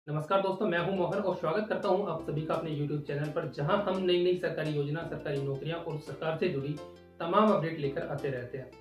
नमस्कार दोस्तों, मैं हूं मोहन और स्वागत करता हूं आप सभी का अपने YouTube चैनल पर, जहां हम नई नई सरकारी योजना, सरकारी नौकरियां और सरकार से जुड़ी तमाम अपडेट लेकर आते रहते हैं।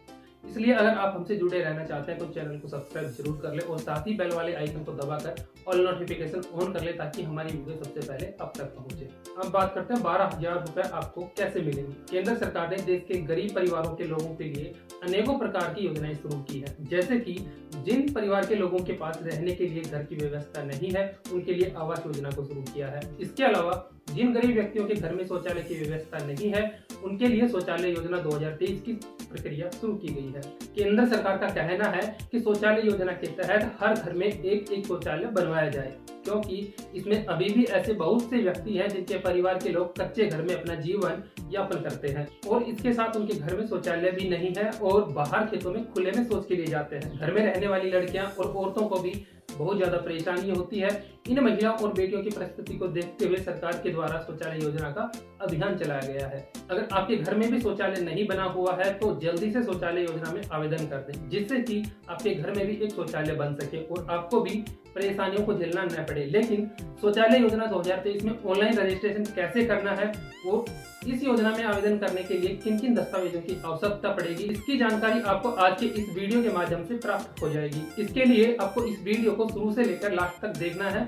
इसलिए अगर आप हमसे जुड़े रहना चाहते हैं तो चैनल को सब्सक्राइब जरूर कर ले और साथ ही बेल वाले आइकन को दबाकर ऑल नोटिफिकेशन ऑन कर ले ताकि हमारी वीडियो सबसे पहले आप तक पहुंचे। अब बात करते हैं 12,000 रुपए आपको कैसे मिलेंगे। केंद्र सरकार ने देश के गरीब परिवारों के लोगों के लिए अनेकों प्रकार की योजनाएं शुरू की है, जैसे कि जिन परिवार के लोगों के पास रहने के लिए घर की व्यवस्था नहीं है उनके लिए आवास योजना को शुरू किया है। इसके अलावा जिन गरीब व्यक्तियों के घर में शौचालय की व्यवस्था नहीं है उनके लिए शौचालय योजना 2023 की प्रक्रिया शुरू की गई है। केंद्र सरकार का कहना है कि शौचालय योजना के तहत हर घर में एक शौचालय बनवाया जाए, क्योंकि इसमें अभी भी ऐसे बहुत से व्यक्ति हैं जिनके परिवार के लोग कच्चे घर में अपना जीवन यापन करते हैं और इसके साथ उनके घर में शौचालय भी नहीं है और बाहर खेतों में खुले में शौच के लिए जाते हैं। घर में रहने वाली लड़कियां और औरतों को भी बहुत ज्यादा परेशानी होती है। इन महिलाओं और बेटियों की परिस्थिति को देखते हुए सरकार के द्वारा शौचालय योजना का अभियान चलाया गया है। अगर आपके घर में भी शौचालय नहीं बना हुआ है तो जल्दी से शौचालय योजना में आवेदन कर दें, जिससे कि आपके घर में भी एक शौचालय बन सके और आपको भी परेशानियों को झेलना न पड़े। लेकिन शौचालय योजना 2023 में ऑनलाइन रजिस्ट्रेशन कैसे करना है और इस योजना में आवेदन करने के लिए किन किन दस्तावेजों की आवश्यकता पड़ेगी, इसकी जानकारी आपको आज के इस वीडियो के माध्यम से प्राप्त हो जाएगी। इसके लिए आपको इस वीडियो को शुरू से लेकर लास्ट तक देखना है,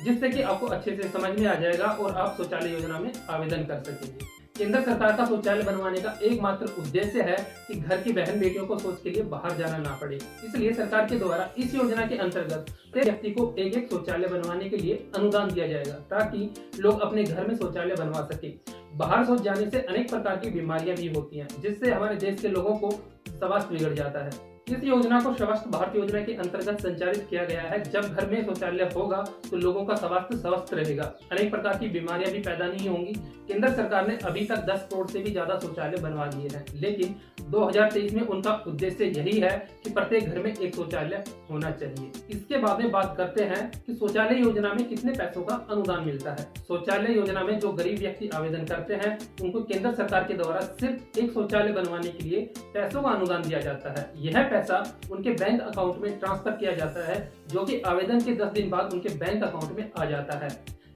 जिससे कि आपको अच्छे से समझ में आ जाएगा और आप शौचालय योजना में आवेदन कर सकेंगे। केंद्र सरकार का शौचालय बनवाने का एकमात्र उद्देश्य है कि घर की बहन बेटियों को शौच के लिए बाहर जाना ना पड़े। इसलिए सरकार के द्वारा इस योजना के अंतर्गत प्रत्येक व्यक्ति को एक शौचालय बनवाने के लिए अनुदान दिया जाएगा, ताकि लोग अपने घर में शौचालय बनवा सके। बाहर शौच जाने से अनेक प्रकार की बीमारियां भी होती हैं, जिससे हमारे देश के लोगों को स्वास्थ्य बिगड़ जाता है। इस योजना को स्वास्थ्य भारत योजना के अंतर्गत संचालित किया गया है। जब घर में शौचालय होगा तो लोगों का स्वास्थ्य स्वस्थ रहेगा, अनेक प्रकार की बीमारियां भी पैदा नहीं होंगी। केंद्र सरकार ने अभी तक 10 करोड़ से भी ज्यादा शौचालय बनवा दिए हैं, लेकिन 2023 में उनका उद्देश्य यही है कि प्रत्येक घर में एक शौचालय होना चाहिए। इसके बाद में बात करते हैं कि शौचालय योजना में कितने पैसों का अनुदान मिलता है। शौचालय योजना में जो गरीब व्यक्ति आवेदन करते हैं उनको केंद्र सरकार के द्वारा सिर्फ एक शौचालय बनवाने के लिए पैसों का अनुदान दिया जाता है। यह पैसा उनके बैंक अकाउंट में ट्रांसफर किया जाता है, जो कि आवेदन के 10 दिन बाद उनके बैंक अकाउंट में आ जाता है।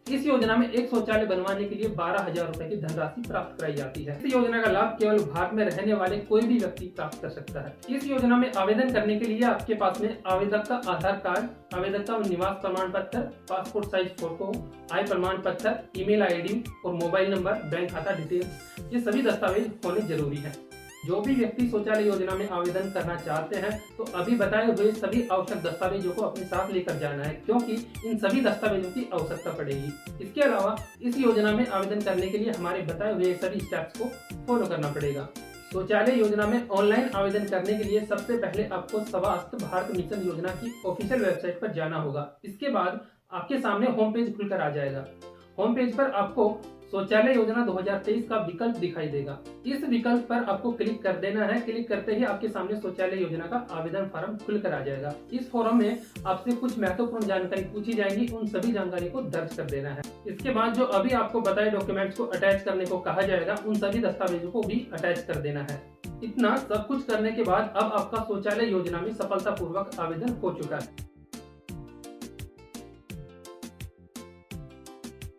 इस योजना में एक शौचालय बनवाने के लिए 12,000 रुपए की धनराशि प्राप्त कराई जाती है। इस योजना का लाभ केवल भारत में रहने वाले कोई भी व्यक्ति प्राप्त कर सकता है। इस योजना में आवेदन करने के लिए आपके पास में आवेदक का आधार कार्ड, आवेदक का निवास प्रमाण पत्र, पासपोर्ट साइज फोटो, आय प्रमाण पत्र, ईमेल आईडी और मोबाइल नंबर, बैंक खाता डिटेल्स, ये सभी दस्तावेज होने जरूरी है। जो भी व्यक्ति शौचालय योजना में आवेदन करना चाहते हैं तो अभी बताए हुए सभी आवश्यक दस्तावेजों को अपने साथ लेकर जाना है, क्योंकि इन सभी दस्तावेजों की आवश्यकता पड़ेगी। इसके अलावा इस योजना में आवेदन करने के लिए हमारे बताए हुए सभी स्टेप्स को फॉलो करना पड़ेगा। शौचालय योजना में ऑनलाइन आवेदन करने के लिए सबसे पहले आपको स्वास्थ्य भारत मिशन योजना की ऑफिशियल वेबसाइट पर जाना होगा। इसके बाद आपके सामने होम पेज खुलकर आ जाएगा। होम पेज पर आपको शौचालय योजना 2023 का विकल्प दिखाई देगा। इस विकल्प पर आपको क्लिक कर देना है। क्लिक करते ही आपके सामने शौचालय योजना का आवेदन फॉर्म खुलकर आ जाएगा। इस फॉर्म में आपसे कुछ महत्वपूर्ण जानकारी पूछी जाएगी, उन सभी जानकारी को दर्ज कर देना है। इसके बाद जो अभी आपको बताए डॉक्यूमेंट्स को अटैच करने को कहा जाएगा, उन सभी दस्तावेजों को भी अटैच कर देना है। इतना सब कुछ करने के बाद अब आपका शौचालय योजना में सफलतापूर्वक आवेदन हो चुका है।